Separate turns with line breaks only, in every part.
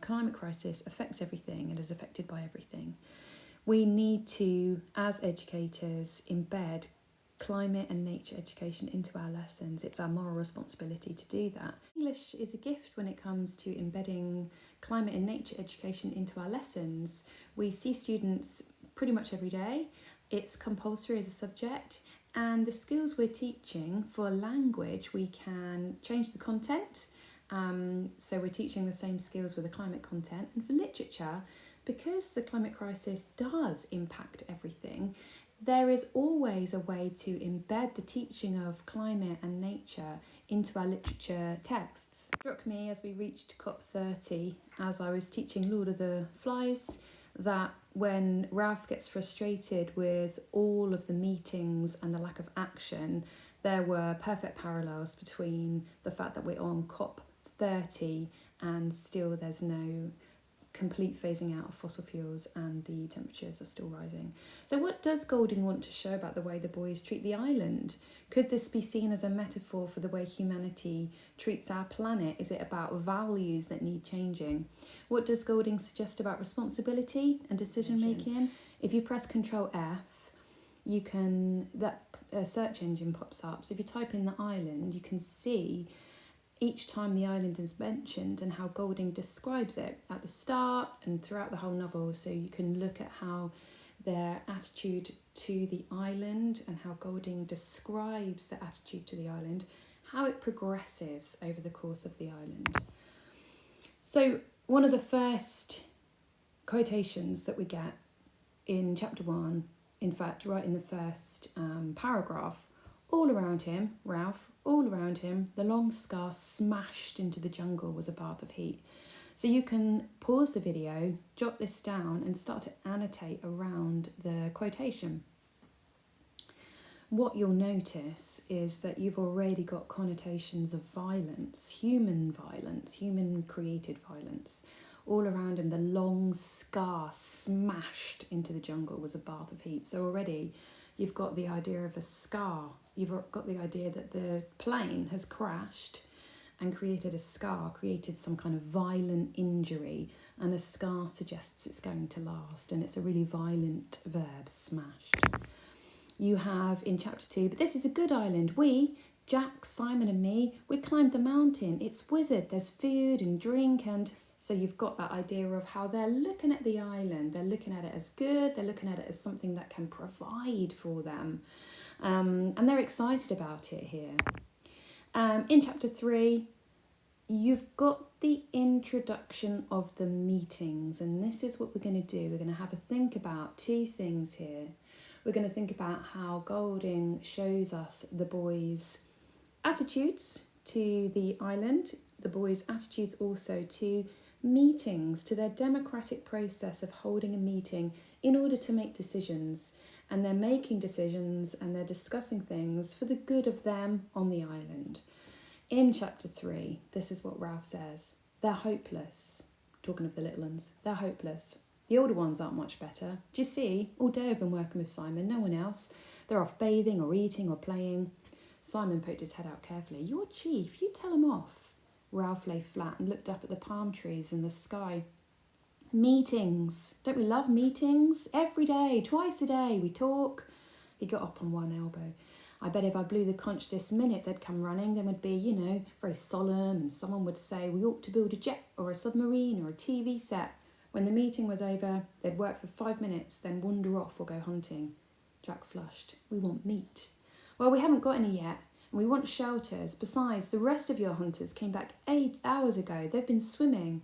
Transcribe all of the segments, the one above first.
climate crisis affects everything and is affected by everything. We need to, as educators, embed climate and nature education into our lessons. It's our moral responsibility to do that. English is a gift when it comes to embedding climate and nature education into our lessons. We see students pretty much every day. It's compulsory as a subject, and the skills we're teaching for language, we can change the content. So we're teaching the same skills with the climate content. And for literature, because the climate crisis does impact everything, there is always a way to embed the teaching of climate and nature into our literature texts. It struck me as we reached COP30, as I was teaching Lord of the Flies, that when Ralph gets frustrated with all of the meetings and the lack of action, there were perfect parallels between the fact that we're on COP30 and still there's no complete phasing out of fossil fuels and the temperatures are still rising. So what does Golding want to show about the way the boys treat the island? Could this be seen as a metaphor for the way humanity treats our planet? Is it about values that need changing? What does Golding suggest about responsibility and decision making? If you press Control F, you can, that search engine pops up. So if you type in the island, you can see each time the island is mentioned and how Golding describes it at the start and throughout the whole novel. So you can look at how their attitude to the island and how Golding describes the attitude to the island, how it progresses over the course of the island. So one of the first quotations that we get in chapter 1, in fact, right in the first paragraph, all around him, Ralph, all around him, the long scar smashed into the jungle was a bath of heat. So you can pause the video, jot this down and start to annotate around the quotation. What you'll notice is that you've already got connotations of violence, human created violence. All around him, the long scar smashed into the jungle was a bath of heat. So already you've got the idea of a scar. You've got the idea that the plane has crashed and created a scar, created some kind of violent injury, and a scar suggests it's going to last, and it's a really violent verb, smashed. You have in chapter 2, but this is a good island. We, Jack, Simon and me, we climbed the mountain. It's wizard, there's food and drink, and so you've got that idea of how they're looking at the island. They're looking at it as good, they're looking at it as something that can provide for them. And they're excited about it here. In chapter 3, you've got the introduction of the meetings, and this is what we're going to do. We're going to have a think about two things here. We're going to think about how Golding shows us the boys' attitudes to the island, the boys' attitudes also to meetings, to their democratic process of holding a meeting in order to make decisions. And they're making decisions and they're discussing things for the good of them on the island. In chapter 3, this is what Ralph says. They're hopeless. Talking of the little ones, they're hopeless. The older ones aren't much better. Do you see? All day I've been working with Simon, no one else. They're off bathing or eating or playing. Simon poked his head out carefully. You're chief, you tell them off. Ralph lay flat and looked up at the palm trees and the sky. Meetings. Don't we love meetings? Every day, twice a day, we talk. He got up on one elbow. I bet if I blew the conch this minute, they'd come running. They would be, very solemn, and someone would say, we ought to build a jet or a submarine or a TV set. When the meeting was over, they'd work for 5 minutes, then wander off or go hunting. Jack flushed. We want meat. Well, we haven't got any yet, and we want shelters. Besides, the rest of your hunters came back 8 hours ago. They've been swimming.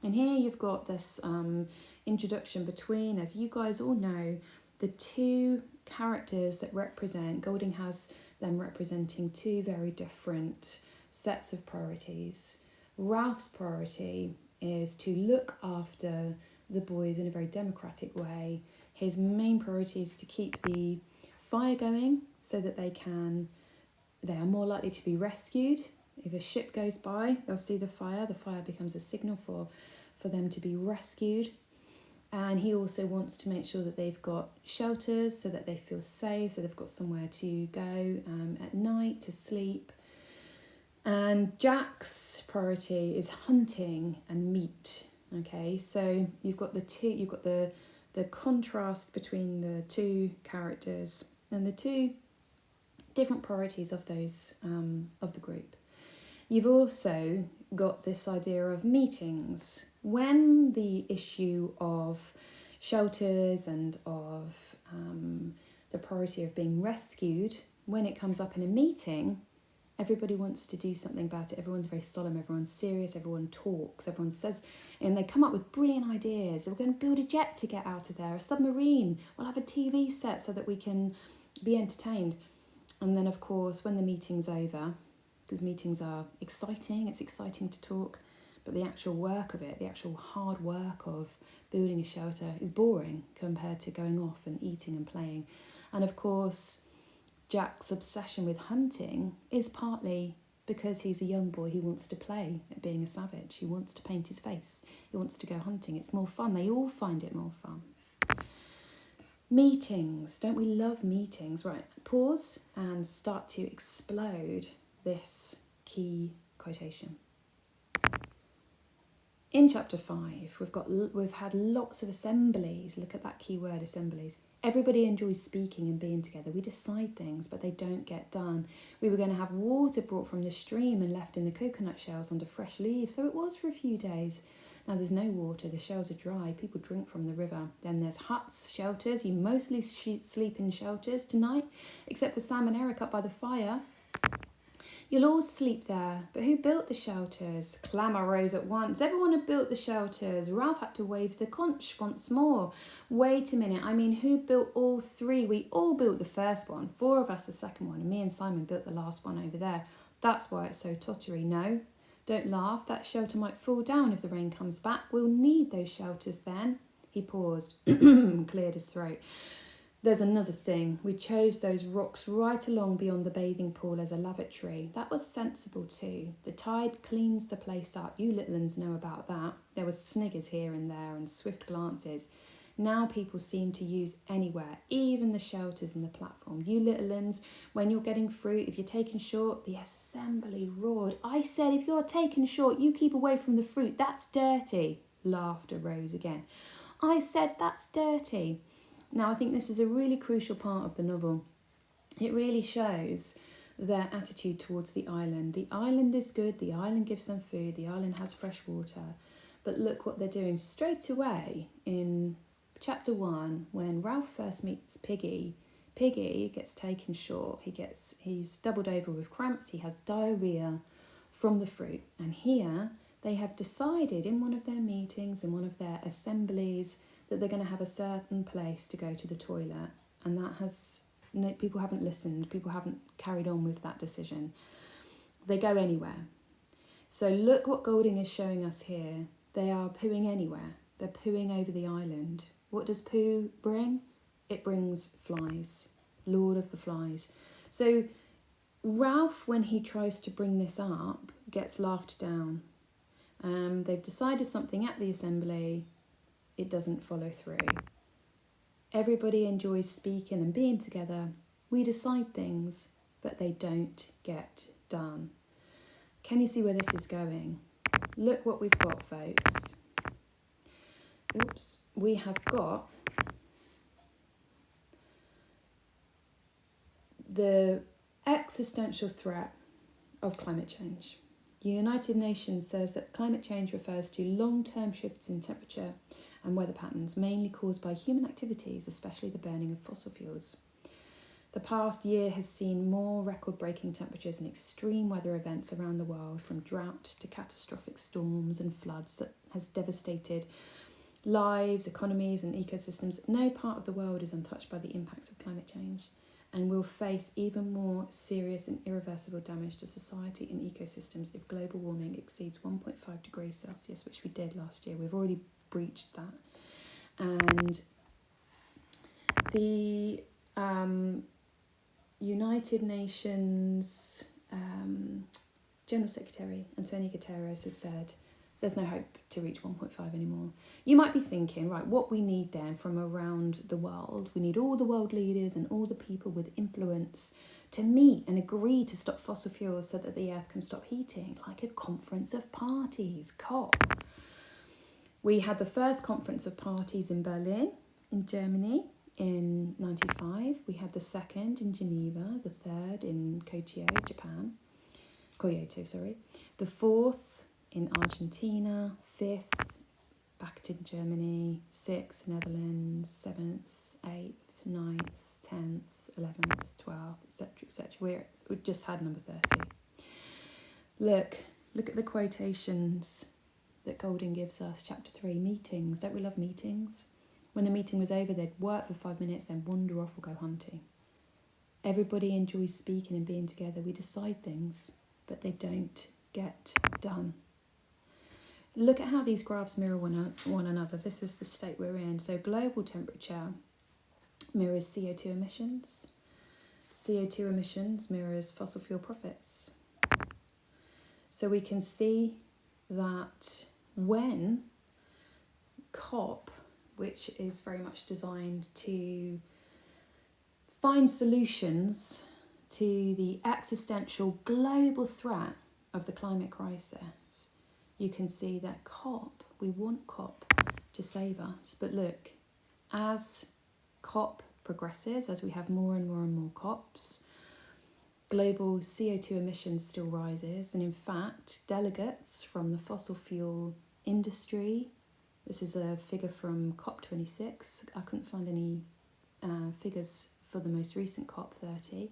And here you've got this introduction between, as you guys all know, the two characters that represent, Golding has them representing two very different sets of priorities. Ralph's priority is to look after the boys in a very democratic way. His main priority is to keep the fire going so that they are more likely to be rescued. If a ship goes by, they'll see the fire becomes a signal for them to be rescued. And he also wants to make sure that they've got shelters so that they feel safe, so they've got somewhere to go at night to sleep. And Jack's priority is hunting and meat. Okay, so you've got the contrast between the two characters and the two different priorities of those of the group. You've also got this idea of meetings. When the issue of shelters and of the priority of being rescued, when it comes up in a meeting, everybody wants to do something about it. Everyone's very solemn, everyone's serious, everyone talks, everyone says, and they come up with brilliant ideas. We're going to build a jet to get out of there, a submarine. We'll have a TV set so that we can be entertained. And then, of course, when the meeting's over, because meetings are exciting, it's exciting to talk, but the actual work of it, the actual hard work of building a shelter is boring compared to going off and eating and playing. And of course, Jack's obsession with hunting is partly because he's a young boy. He wants to play at being a savage. He wants to paint his face. He wants to go hunting. It's more fun. They all find it more fun. Meetings. Don't we love meetings? Right, pause and start to explode this key quotation. In chapter 5, we've had lots of assemblies. Look at that key word, assemblies. Everybody enjoys speaking and being together. We decide things, but they don't get done. We were going to have water brought from the stream and left in the coconut shells under fresh leaves, so it was for a few days. Now there's no water, the shells are dry, people drink from the river. Then there's huts, shelters. You mostly sleep in shelters tonight, except for Sam and Eric up by the fire. You'll all sleep there, but who built the shelters? Clamour rose at once. Everyone had built the shelters. Ralph had to wave the conch once more. Wait a minute, I mean, who built all three? We all built the first one, 4 of us the second one, and me and Simon built the last one over there. That's why it's so tottery. No, don't laugh, that shelter might fall down if the rain comes back. We'll need those shelters then. He paused, cleared his throat. There's another thing. We chose those rocks right along beyond the bathing pool as a lavatory. That was sensible too. The tide cleans the place up. You little uns know about that. There was sniggers here and there and swift glances. Now people seem to use anywhere, even the shelters and the platform. You little uns, when you're getting fruit, if you're taken short, the assembly roared. I said, if you're taken short, you keep away from the fruit. That's dirty. Laughter rose again. I said, that's dirty. Now, I think this is a really crucial part of the novel. It really shows their attitude towards the island. The island is good, the island gives them food, the island has fresh water. But look what they're doing straight away in chapter 1, when Ralph first meets Piggy. Piggy gets taken short. He's doubled over with cramps, he has diarrhoea from the fruit. And here they have decided in one of their meetings, in one of their assemblies, that they're going to have a certain place to go to the toilet, and people haven't listened, people haven't carried on with that decision. They go anywhere. So look what Golding is showing us here. They are pooing anywhere. They're pooing over the island. What does poo bring? It brings flies. Lord of the flies. So Ralph, when he tries to bring this up, gets laughed down. They've decided something at the assembly. It doesn't follow through. Everybody enjoys speaking and being together. We decide things, but they don't get done. Can you see where this is going? Look what we've got, folks. Oops. We have got the existential threat of climate change. The United Nations says that climate change refers to long-term shifts in temperature and weather patterns, mainly caused by human activities, especially the burning of fossil fuels. The past year has seen more record-breaking temperatures and extreme weather events around the world, from drought to catastrophic storms and floods that has devastated lives, economies and ecosystems. No part of the world is untouched by the impacts of climate change, and will face even more serious and irreversible damage to society and ecosystems if global warming exceeds 1.5 degrees Celsius, which we did last year. We've already breached that. And the United Nations General Secretary Antonio Guterres has said there's no hope to reach 1.5 anymore. You might be thinking, right, what we need then from around the world, we need all the world leaders and all the people with influence to meet and agree to stop fossil fuels so that the earth can stop heating, like a conference of parties, COP. We had the first conference of parties in Berlin, in Germany, in 95. We had the second in Geneva, the third in Kyoto, sorry. The fourth in Argentina, fifth back in Germany, sixth Netherlands, seventh, eighth, ninth, 10th, 11th, 12th, etc., etc. We just had number 30. Look at the quotations that Golding gives us. Chapter 3, meetings. Don't we love meetings? When the meeting was over, they'd work for 5 minutes, then wander off or go hunting. Everybody enjoys speaking and being together. We decide things, but they don't get done. Look at how these graphs mirror one another. This is the state we're in. So global temperature mirrors CO2 emissions. CO2 emissions mirrors fossil fuel profits. So we can see that when COP, which is very much designed to find solutions to the existential global threat of the climate crisis, you can see that we want COP to save us. But look, as COP progresses, as we have more and more and more COPs, global CO2 emissions still rises. And in fact, delegates from the fossil fuel industry, this is a figure from COP26. I couldn't find any figures for the most recent COP30,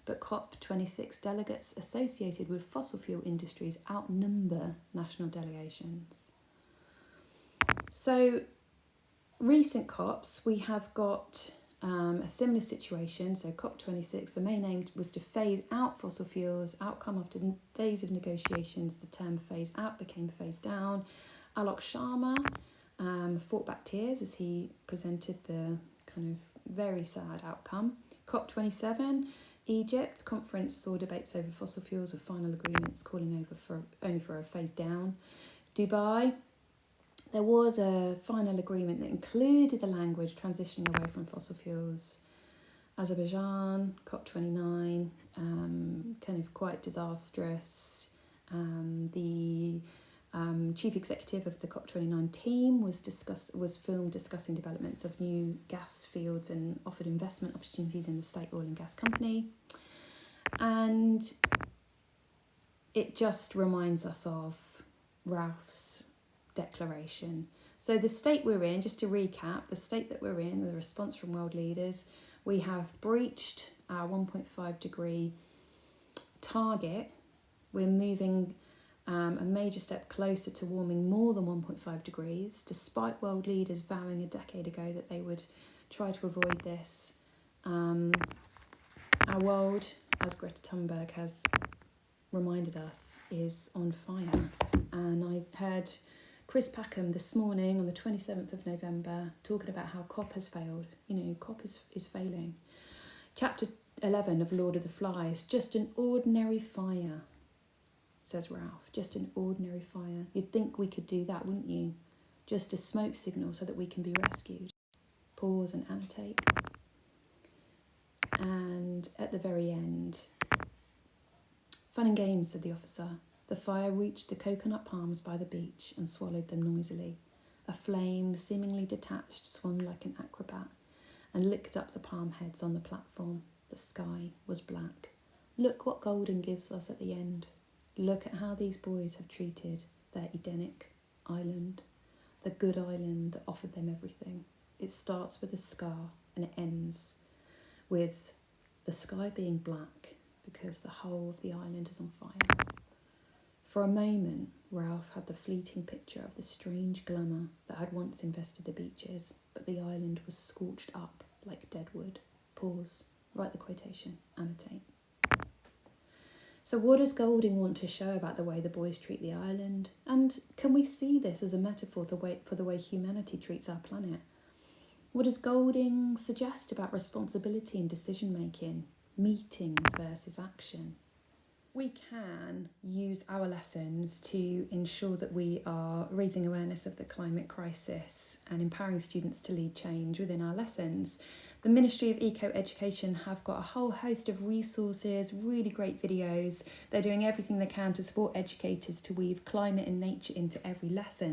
but COP26 delegates associated with fossil fuel industries outnumber national delegations. So recent COPs, we have got a similar situation. So COP26, the main aim was to phase out fossil fuels. Outcome after days of negotiations, the term phase out became phase down. Alok Sharma fought back tears as he presented the kind of very sad outcome. COP27, Egypt, conference saw debates over fossil fuels with final agreements calling only for a phase down. Dubai, there was a final agreement that included the language transitioning away from fossil fuels. Azerbaijan, COP29, kind of quite disastrous. The chief executive of the COP29 team was filmed discussing developments of new gas fields and offered investment opportunities in the state oil and gas company. And it just reminds us of Ralph's declaration. So the state we're in, just to recap, the state that we're in, the response from world leaders, we have breached our 1.5 degree target. We're moving a major step closer to warming more than 1.5 degrees, despite world leaders vowing a decade ago that they would try to avoid this. Our world, as Greta Thunberg has reminded us, is on fire. And I heard Chris Packham this morning on the 27th of November talking about how COP has failed. You know, COP is failing. Chapter 11 of Lord of the Flies, just an ordinary fire, says Ralph, just an ordinary fire. You'd think we could do that, wouldn't you? Just a smoke signal so that we can be rescued. Pause and annotate. And at the very end, fun and games, said the officer. The fire reached the coconut palms by the beach and swallowed them noisily. A flame, seemingly detached, swung like an acrobat and licked up the palm heads on the platform. The sky was black. Look what Golding gives us at the end. Look at how these boys have treated their Edenic island, the good island that offered them everything. It starts with a scar and it ends with the sky being black because the whole of the island is on fire. For a moment, Ralph had the fleeting picture of the strange glamour that had once invested the beaches, but the island was scorched up like dead wood. Pause, write the quotation, annotate. So what does Golding want to show about the way the boys treat the island? And can we see this as a metaphor for the way humanity treats our planet? What does Golding suggest about responsibility and decision-making, meetings versus action? We can use our lessons to ensure that we are raising awareness of the climate crisis and empowering students to lead change within our lessons. The Ministry of Eco-Education have got a whole host of resources, really great videos. They're doing everything they can to support educators to weave climate and nature into every lesson.